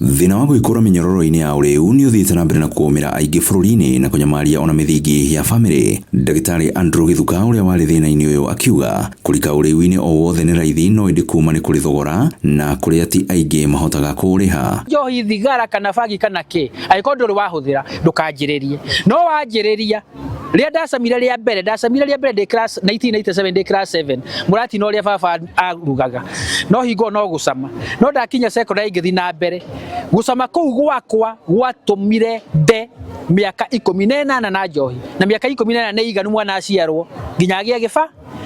Thina wa gwikura minyororo-ini ya uriu ni uthiite na mbere na kuumira aingi bururi-ini na kunyamaria ona mithingi ya family. Ndagitari Andrew Githuka uria wari thina-ini uyu akiuga kurika uriu-ini o wothe ni raithi no indi kuma ni kuri thogora na kuria ti aingi mahotaga kuriha. Njohi, thigara kana bagi kana ki agiko nduri wahuthira ndukanjiririe no wanjiriria ria ndacamire ria mbere ndi class 1997 ndi class 7 murati no ria baba arugaga no hingo no gucama no ndakinya secondary ngithi na mbere gucama kuu gwakwa gwatumire nde miaka 18 na njohi na miaka 18 ni iganu mwana aciarwo nginya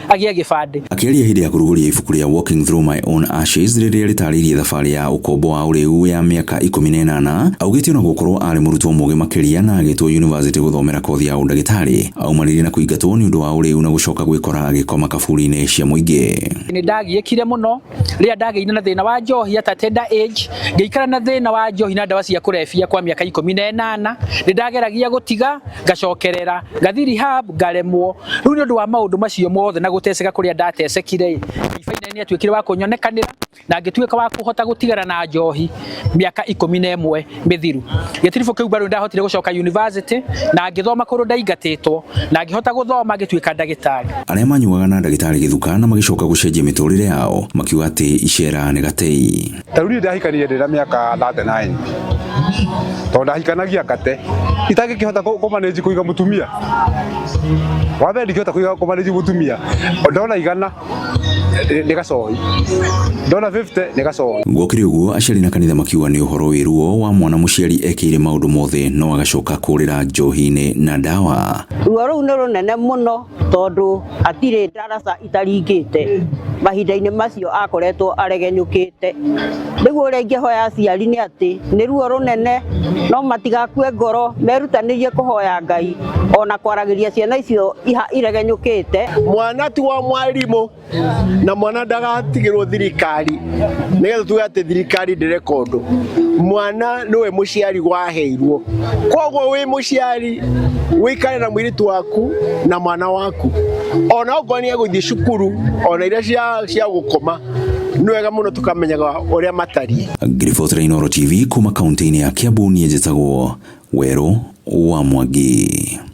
agia gibande. Akiaria hindi ya kuruguria ibuku ria Walking Through My Own Ashes riria ritaririe thabari ya ukombo wa uriu ya miaka 18 augite ona gukorwo ari murutwo mugi makiria na agitwo university guthomera kothi ya undagitari aumaririe na kuingatwo ni undu wa uriu na gucoka gwikora agikoma kaburi-ini cia muingi. Ni ndagiekire muno ria ndageina na thina wa njohi at a tender age ngeikara na thina wa njohi na ndawa cia kurefia kwa miaka 18 ni ndageragia gutiga ngacokerera ngathiri rehab ngaremwo riu ni undu wa maundu macio mothe na guteseka kuria ndatesekire ifaina ni atwikire wa kunyonekanira na ngituika wa kuhota gutigara na njohi miaka 11 mithiru getirifu kiu baro ndahotire gucoka university na ngithoma kuru ndaigatitwo na ngihota guthoma ngituika ndagitari. Aria manyuaga na ndagitari Githuka na magicoka gucenjia miturire yao makiuga ati icera ni gatei. Taruri ndahikanirie ndira miaka 39 tonda hikanagia kate itagikihota kumanage kuiga mutumia wabe ndikihota kuiga kumanage mutumia ndona igana nigacoi ndona 50 nigacoi. Gwokire uguo aciari na kanitha makiuga ni uhoro wiruo wa mwana muciari ekire maundu mothe no agacoka kurira njohi-ini na ndawa. Ruo ruu ni runene muno tondu atire darasa itaringite mahinda-ini macio akoretwo aregenyukite niguo uria ingihoya aciari ni ati ni ruo runene no matigakue ngoro merutanirie kuhoya Ngai ona kwaragiria ciana icio iregenyukite. Mwana ti wa mwarimu na mwana ndagatigirwo thirikari nigetha tuge ati thirikari ndirekondu mwana niwe muciari waheirwo koguo wi muciari wikare na mwiritu waku na mwana waku ona ukonia guthie cukuru ona ira cia gukoma niwega muno tukamenyaga uria matari. Grifotra Inoro TV kuma kaunti-ini ya Kiambu ni njitagwo Weru wa Mwangi.